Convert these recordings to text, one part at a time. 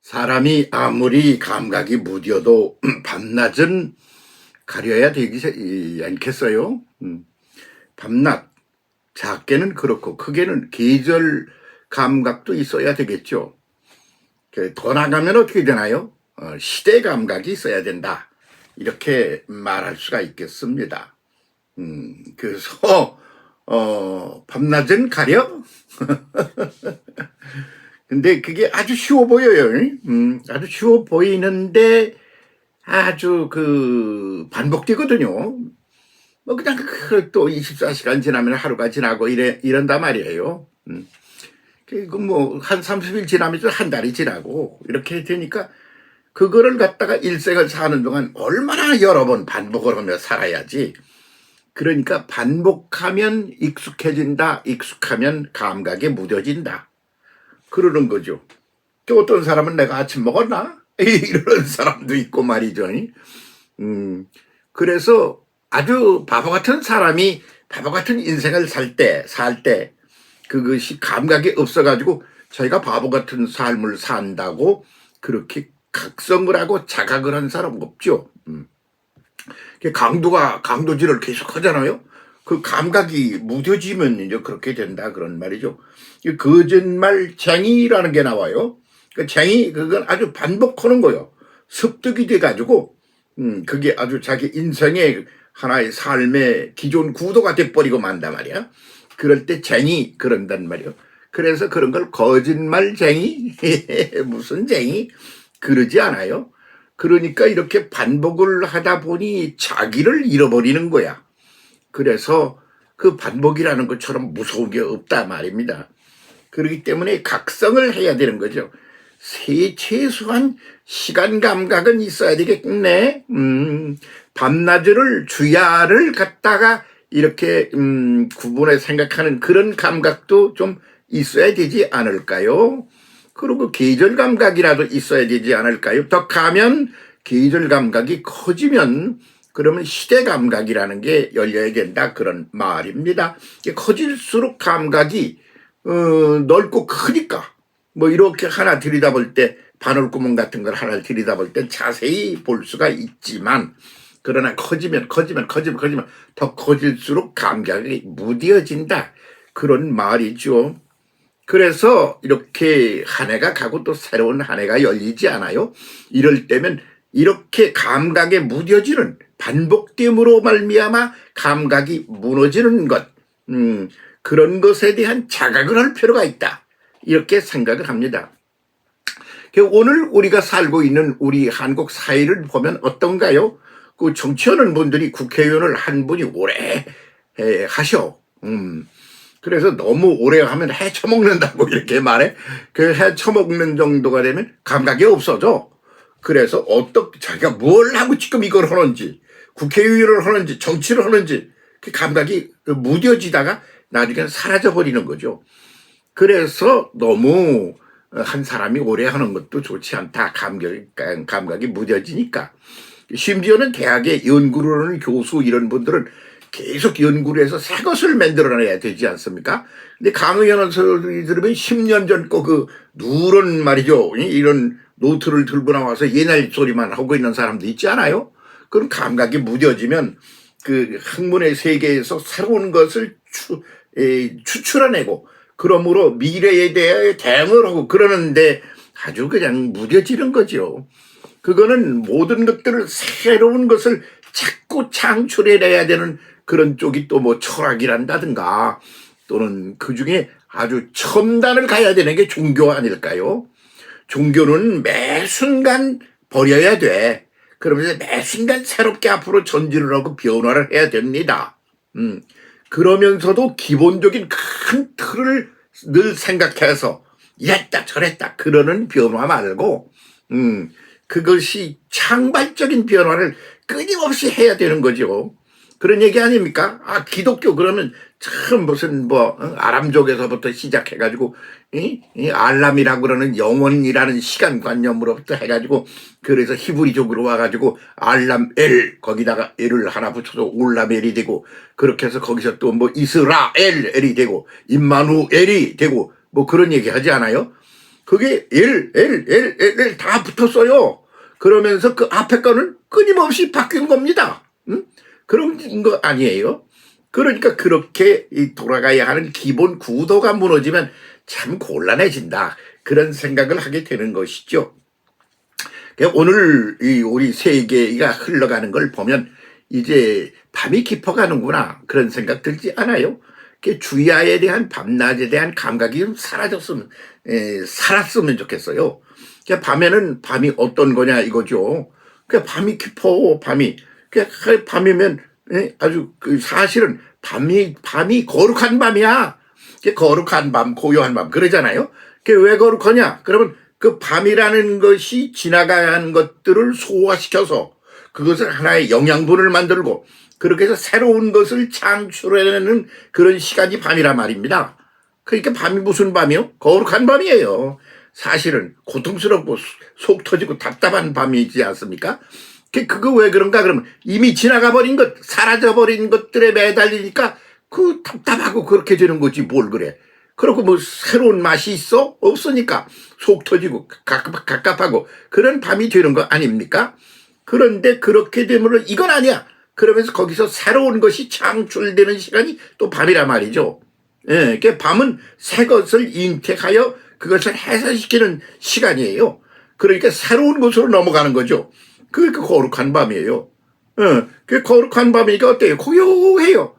사람이 아무리 감각이 무뎌도 밤낮은 가려야 되지 않겠어요? 밤낮, 작게는 그렇고 크게는 계절 감각도 있어야 되겠죠. 더 나가면 어떻게 되나요? 시대 감각이 있어야 된다. 이렇게 말할 수가 있겠습니다. 그래서 밤낮은 가려? 근데 그게 아주 쉬워 보여요. 아주 쉬워 보이는데 아주 반복되거든요. 뭐 그냥 또 24시간 지나면 하루가 지나고 이런단 말이에요. 그리고 뭐 한 30일 지나면 또 한 달이 지나고 이렇게 되니까 그거를 갖다가 일생을 사는 동안 얼마나 여러 번 반복을 하며 살아야지. 그러니까 반복하면 익숙해진다. 익숙하면 감각에 무뎌진다. 그러는 거죠. 또 어떤 사람은 내가 아침 먹었나? 이런 사람도 있고 말이죠. 그래서 아주 바보 같은 사람이 바보 같은 인생을 살 때 그것이 감각이 없어가지고 자기가 바보 같은 삶을 산다고 그렇게 각성을 하고 자각을 한 사람 없죠. 강도질을 계속 하잖아요. 그 감각이 무뎌지면 이제 그렇게 된다 그런 말이죠. 거짓말쟁이라는 게 나와요. 그건 아주 반복하는 거예요. 습득이 돼가지고 그게 아주 자기 인생의 하나의 삶의 기존 구도가 돼버리고 만단 말이야. 그럴 때 그런단 말이에요. 그래서 그런 걸 거짓말쟁이 무슨 쟁이 그러지 않아요. 그러니까 이렇게 반복을 하다 보니 자기를 잃어버리는 거야. 그래서 그 반복이라는 것처럼 무서운 게 없다 말입니다. 그렇기 때문에 각성을 해야 되는 거죠. 최소한 시간 감각은 있어야 되겠네. 밤낮을 주야를 갖다가 이렇게 구분해 생각하는 그런 감각도 좀 있어야 되지 않을까요? 그리고 계절 감각이라도 있어야 되지 않을까요? 더 가면 계절 감각이 커지면 그러면 시대 감각이라는 게 열려야 된다 그런 말입니다. 커질수록 감각이 넓고 크니까 뭐 이렇게 하나 들여다볼 때 바늘구멍 같은 걸 하나 들여다볼 때 자세히 볼 수가 있지만 그러나 커지면 더 커질수록 감각이 무뎌진다 그런 말이죠. 그래서 이렇게 한 해가 가고 또 새로운 한 해가 열리지 않아요? 이럴 때면 이렇게 감각에 무뎌지는 반복됨으로 말미암아 감각이 무너지는 것 그런 것에 대한 자각을 할 필요가 있다. 이렇게 생각을 합니다. 오늘 우리가 살고 있는 우리 한국 사회를 보면 어떤가요? 그 정치하는 분들이 국회의원을 한 분이 오래 하셔. 그래서 너무 오래 하면 헤쳐먹는다고 이렇게 말해. 그 헤쳐먹는 정도가 되면 감각이 없어져. 그래서 자기가 뭘 하고 지금 이걸 하는지, 국회의원을 하는지, 정치를 하는지, 그 감각이 무뎌지다가 나중에 사라져버리는 거죠. 그래서 너무 한 사람이 오래 하는 것도 좋지 않다. 감각이 무뎌지니까. 심지어는 대학에 연구를 하는 교수 이런 분들은 계속 연구를 해서 새 것을 만들어내야 되지 않습니까? 근데 강의하는 소리 들으면 10년 전 거 누런 말이죠. 이런 노트를 들고 나와서 옛날 소리만 하고 있는 사람도 있지 않아요? 그런 감각이 무뎌지면 그 학문의 세계에서 새로운 것을 추출해내고 그러므로 미래에 대해 대응을 하고 그러는데 아주 그냥 무뎌지는 거죠. 그거는 모든 것들을 새로운 것을 자꾸 창출해내야 되는 그런 쪽이 또 뭐 철학이란다든가 또는 그중에 아주 첨단을 가야 되는 게 종교 아닐까요? 종교는 매 순간 버려야 돼. 그러면서 매 순간 새롭게 앞으로 전진을 하고 변화를 해야 됩니다. 그러면서도 기본적인 큰 틀을 늘 생각해서 이랬다 저랬다 그러는 변화 말고 그것이 창발적인 변화를 끊임없이 해야 되는 거죠. 그런 얘기 아닙니까? 기독교 그러면 참 무슨 아람족에서부터 시작해가지고 알람이라고 그러는 영원이라는 시간관념으로부터 해가지고 그래서 히브리족으로 와가지고 알람 엘 거기다가 엘을 하나 붙여서 올라멜이 되고 그렇게 해서 거기서 또 이스라엘이 되고 임마누엘이 되고 뭐 그런 얘기 하지 않아요? 그게 L 다 붙었어요. 그러면서 그 앞에 거는 끊임없이 바뀐 겁니다. 그런 거 아니에요? 그러니까 그렇게 돌아가야 하는 기본 구도가 무너지면 참 곤란해진다. 그런 생각을 하게 되는 것이죠. 오늘 우리 세계가 흘러가는 걸 보면 이제 밤이 깊어가는구나 그런 생각 들지 않아요? 주야에 대한 밤낮에 대한 감각이 좀 살았으면 좋겠어요. 밤에는 밤이 어떤 거냐 이거죠. 밤이 깊어 밤이면 아주 사실은 밤이 거룩한 밤이야. 거룩한 밤, 고요한 밤 그러잖아요. 왜 거룩하냐? 그러면 그 밤이라는 것이 지나가는 것들을 소화시켜서 그것을 하나의 영양분을 만들고 그렇게 해서 새로운 것을 창출해내는 그런 시간이 밤이란 말입니다. 그러니까 밤이 무슨 밤이요? 거룩한 밤이에요. 사실은 고통스럽고 속 터지고 답답한 밤이지 않습니까? 그거 왜 그런가? 그러면 이미 지나가 버린 것, 사라져 버린 것들에 매달리니까 그 답답하고 그렇게 되는 거지 뭘 그래. 그렇고 뭐 새로운 맛이 있어? 없으니까 속 터지고 갑갑하고 그런 밤이 되는 거 아닙니까? 그런데 그렇게 되면 이건 아니야. 그러면서 거기서 새로운 것이 창출되는 시간이 또 밤이란 말이죠. 예, 밤은 새 것을 인택하여 그것을 해산시키는 시간이에요. 그러니까 새로운 곳으로 넘어가는 거죠. 그러니까 거룩한 밤이에요. 그 거룩한 밤이니까 어때요? 고요해요.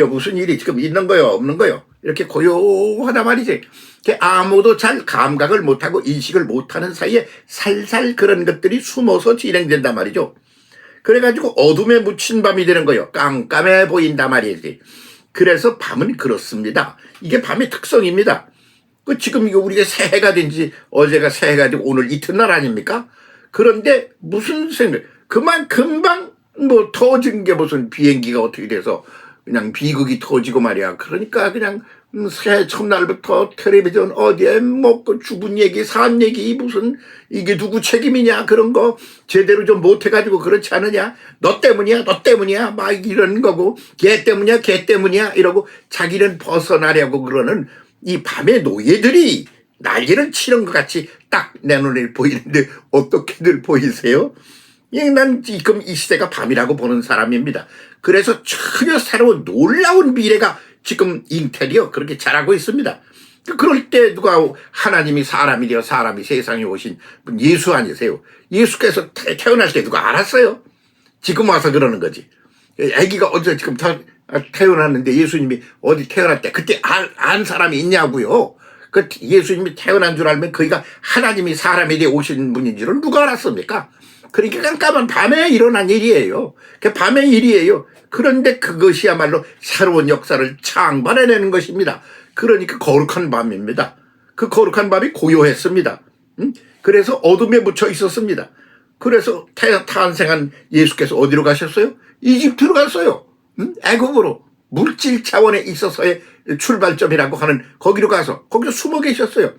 무슨 일이 지금 있는 거요, 없는 거요? 이렇게 고요하단 말이지. 아무도 잘 감각을 못하고 인식을 못하는 사이에 살살 그런 것들이 숨어서 진행된단 말이죠. 그래가지고 어둠에 묻힌 밤이 되는 거예요. 깜깜해 보인단 말이지. 그래서 밤은 그렇습니다. 이게 밤의 특성입니다. 지금 이거 우리가 새해가 된지 어제가 새해가 되고 오늘 이튿날 아닙니까? 그런데 무슨 생각, 금방 뭐 터진 게 무슨 비행기가 어떻게 돼서 그냥 비극이 터지고 말이야. 그러니까 그냥 새해 첫날부터 텔레비전 어디에 먹고 죽은 얘기 산 얘기 무슨 이게 누구 책임이냐 그런 거 제대로 좀 못해가지고 그렇지 않느냐. 너 때문이야 막 이런 거고 걔 때문이야 이러고 자기는 벗어나려고 그러는 이 밤의 노예들이 난리를 치는 것 같이 딱 내 눈에 보이는데 어떻게들 보이세요? 난 지금 이 시대가 밤이라고 보는 사람입니다. 그래서 전혀 새로운 놀라운 미래가 지금 인텔이요 그렇게 자라고 있습니다. 그럴 때 누가 하나님이 사람이 되어 사람이 세상에 오신 분 예수 아니세요? 예수께서 태어날 때 누가 알았어요? 지금 와서 그러는 거지. 아기가 어제 지금 태어났는데 예수님이 어디 태어났대 그때 안 사람이 있냐고요. 그 예수님이 태어난 줄 알면 그이가 하나님이 사람이 되어 오신 분인 줄을 누가 알았습니까? 그러니까 깜깜한 밤에 일어난 일이에요. 밤의 일이에요. 그런데 그것이야말로 새로운 역사를 창발해내는 것입니다. 그러니까 거룩한 밤입니다. 그 거룩한 밤이 고요했습니다. 그래서 어둠에 묻혀 있었습니다. 그래서 탄생한 예수께서 어디로 가셨어요? 이집트로 갔어요. 애굽으로 물질 차원에 있어서의 출발점이라고 하는 거기로 가서 거기서 숨어 계셨어요.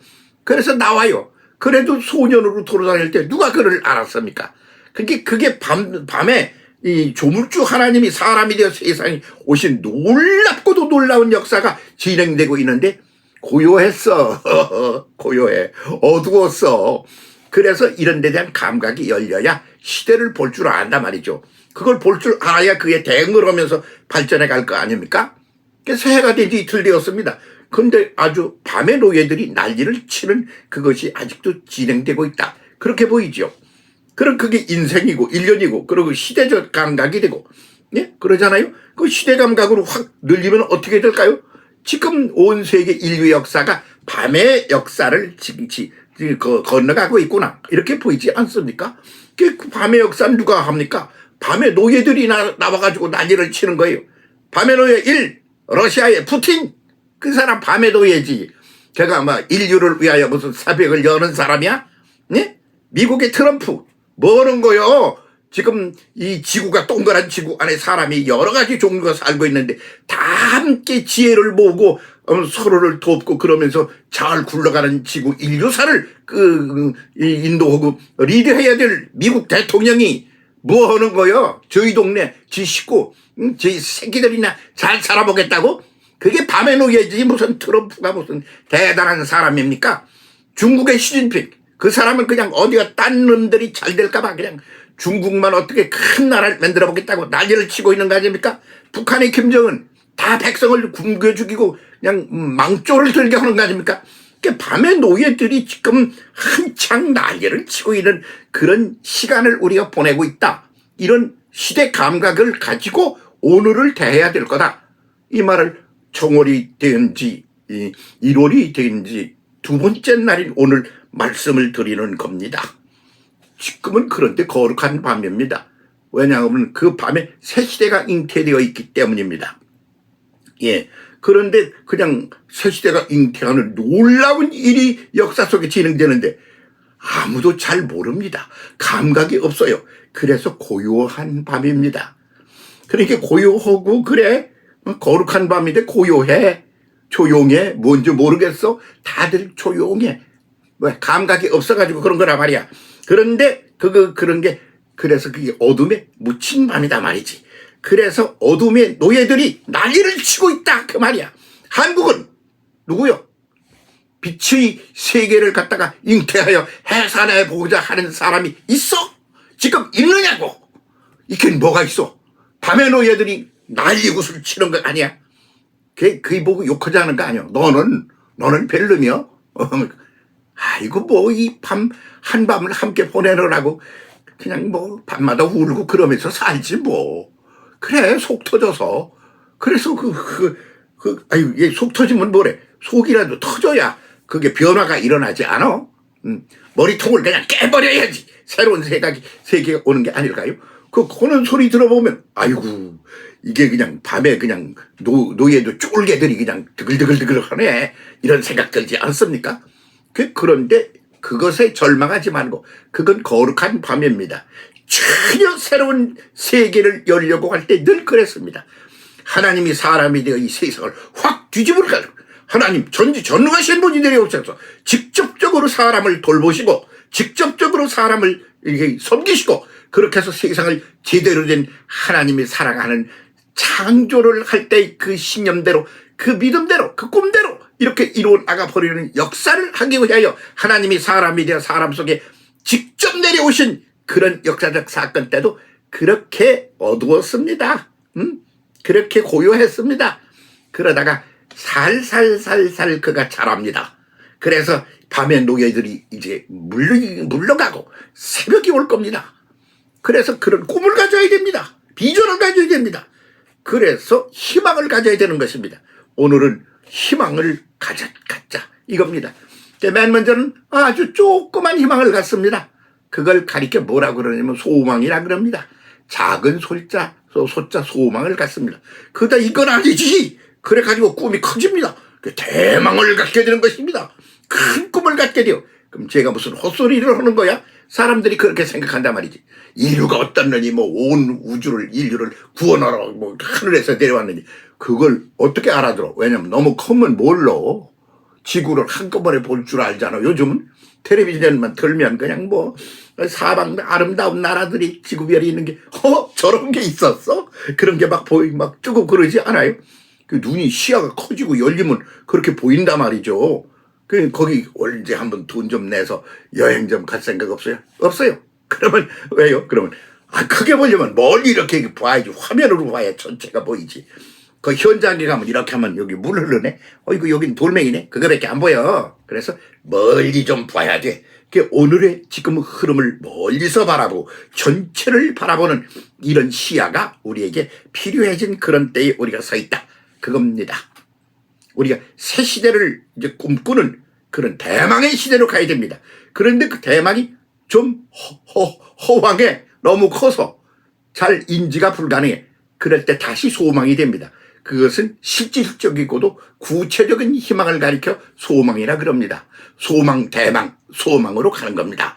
그래서 나와요. 그래도 소년으로 돌아다닐 때 누가 그를 알았습니까? 그게 밤에 이 조물주 하나님이 사람이 되어 세상에 오신 놀랍고도 놀라운 역사가 진행되고 있는데 고요했어. 고요해. 어두웠어. 그래서 이런 데 대한 감각이 열려야 시대를 볼 줄 안단 말이죠. 그걸 볼 줄 알아야 그에 대응을 하면서 발전해 갈 거 아닙니까? 새해가 된 지 이틀 되었습니다. 근데 아주 밤의 노예들이 난리를 치는 그것이 아직도 진행되고 있다. 그렇게 보이죠. 그럼 그게 인생이고 일년이고 그리고 시대적 감각이 되고 예? 그러잖아요. 그 시대 감각으로 확 늘리면 어떻게 될까요? 지금 온 세계 인류 역사가 밤의 역사를 지금 건너가고 있구나. 이렇게 보이지 않습니까? 그 밤의 역사는 누가 합니까? 밤의 노예들이 나와가지고 난리를 치는 거예요. 밤의 노예 1. 러시아의 푸틴. 그 사람 밤의 노예지. 걔가 막 인류를 위하여 무슨 사벽을 여는 사람이야? 네? 미국의 트럼프. 뭐는 거요? 지금 이 지구가 동그란 지구 안에 사람이 여러 가지 종류가 살고 있는데 다 함께 지혜를 모으고 서로를 돕고 그러면서 잘 굴러가는 지구 인류사를 인도하고 리드해야 될 미국 대통령이 뭐 하는 거요? 저희 동네 지 식구 저희 새끼들이나 잘 살아보겠다고? 그게 밤의 노예지 무슨 트럼프가 무슨 대단한 사람입니까? 중국의 시진핑, 그 사람은 그냥 어디가 딴 놈들이 잘 될까봐 그냥 중국만 어떻게 큰 나라를 만들어 보겠다고 난리를 치고 있는 거 아닙니까? 북한의 김정은 다 백성을 굶겨 죽이고 그냥 망조를 들게 하는 거 아닙니까? 밤에 노예들이 지금 한창 난리를 치고 있는 그런 시간을 우리가 보내고 있다. 이런 시대 감각을 가지고 오늘을 대해야 될 거다. 이 말을 청월이 되는지 1월이 되는지 두 번째 날인 오늘 말씀을 드리는 겁니다. 지금은 그런데 거룩한 밤입니다. 왜냐하면 그 밤에 새 시대가 잉태되어 있기 때문입니다. 예. 그런데 그냥 새 시대가 잉태하는 놀라운 일이 역사 속에 진행되는데 아무도 잘 모릅니다. 감각이 없어요. 그래서 고요한 밤입니다. 그러니까 고요하고 그래 거룩한 밤인데 고요해 조용해 뭔지 모르겠어. 다들 조용해. 왜 감각이 없어가지고 그런 거란 말이야. 그런데 그런 게 그래서 그게 어둠에 묻힌 밤이다 말이지. 그래서 어둠의 노예들이 난리를 치고 있다 그 말이야. 한국은 누구요? 빛의 세계를 갖다가 잉태하여 해산해 보고자 하는 사람이 있어? 지금 있느냐고. 이게 뭐가 있어? 밤의 노예들이 난리굿을 치는 거 아니야? 그게 보고 욕하자는 거 아니야? 너는 별로며? 아이고 뭐 이 밤 한밤을 함께 보내느라고 그냥 뭐 밤마다 울고 그러면서 살지 뭐. 그래 속 터져서. 그래서 아유 얘 속 터지면 뭐래? 속이라도 터져야 그게 변화가 일어나지 않아? 머리통을 그냥 깨버려야지. 새로운 세계가 오는 게 아닐까요? 그는 소리 들어보면 아이고 이게 그냥 밤에 그냥 노예도 쫄개들이 그냥 드글드글 하네 이런 생각 들지 않습니까? 그런데 그것에 절망하지 말고 그건 거룩한 밤입니다. 전혀 새로운 세계를 열려고 할 때 늘 그랬습니다. 하나님이 사람이 되어 이 세상을 확 뒤집을 가지고 하나님 전능하신 분이 내려오셔서 직접적으로 사람을 돌보시고 직접적으로 사람을 이렇게 섬기시고 그렇게 해서 세상을 제대로 된 하나님이 사랑하는 창조를 할 때 그 신념대로 그 믿음대로 그 꿈대로 이렇게 이루어 나가버리는 역사를 하기 위하여 하나님이 사람이 되어 사람 속에 직접 내려오신 그런 역사적 사건 때도 그렇게 어두웠습니다. 그렇게 고요했습니다. 그러다가 살살살살 그가 자랍니다. 그래서 밤에 노예들이 이제 물러가고 새벽이 올 겁니다. 그래서 그런 꿈을 가져야 됩니다. 비전을 가져야 됩니다. 그래서 희망을 가져야 되는 것입니다. 오늘은 희망을 갖자 이겁니다. 맨 먼저는 아주 조그만 희망을 갖습니다. 그걸 가리켜 뭐라고 그러냐면 소망이라 그럽니다. 작은 소자 소망을 갖습니다. 그러다 이건 아니지. 그래가지고 꿈이 커집니다. 대망을 갖게 되는 것입니다. 큰 꿈을 갖게 돼요. 그럼 제가 무슨 헛소리를 하는 거야? 사람들이 그렇게 생각한단 말이지. 인류가 어떻느니 뭐 온 우주를 인류를 구원하러 뭐 하늘에서 내려왔느니 그걸 어떻게 알아들어? 왜냐면 너무 크면 몰라. 지구를 한꺼번에 볼 줄 알잖아. 요즘은 텔레비전만 틀면 그냥 뭐 사방 아름다운 나라들이 지구별이 있는 게 저런 게 있었어? 그런 게 막 막 뜨고 그러지 않아요? 그 눈이 시야가 커지고 열리면 그렇게 보인단 말이죠. 거기 언제 한번 돈 좀 내서 여행 좀 갈 생각 없어요? 없어요. 그러면 왜요? 그러면 크게 보려면 멀리 이렇게 봐야지. 화면으로 봐야 전체가 보이지. 그 현장에 가면 이렇게 하면 여기 물 흐르네. 이거 여긴 돌멩이네. 그거밖에 안 보여. 그래서 멀리 좀 봐야 돼. 오늘의 지금 흐름을 멀리서 바라보고 전체를 바라보는 이런 시야가 우리에게 필요해진 그런 때에 우리가 서 있다. 그겁니다. 우리가 새 시대를 이제 꿈꾸는 그런 대망의 시대로 가야 됩니다. 그런데 그 대망이 좀 허황해. 너무 커서 잘 인지가 불가능해. 그럴 때 다시 소망이 됩니다. 그것은 실질적이고도 구체적인 희망을 가리켜 소망이라 그럽니다. 소망, 대망, 소망으로 가는 겁니다.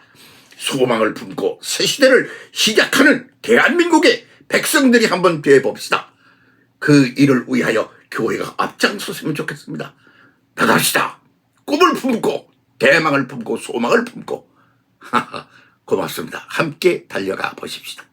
소망을 품고 새 시대를 시작하는 대한민국의 백성들이 한번 되어봅시다. 그 일을 위하여 교회가 앞장섰으면 좋겠습니다. 나갑시다. 꿈을 품고 대망을 품고 소망을 품고 고맙습니다. 함께 달려가 보십시다.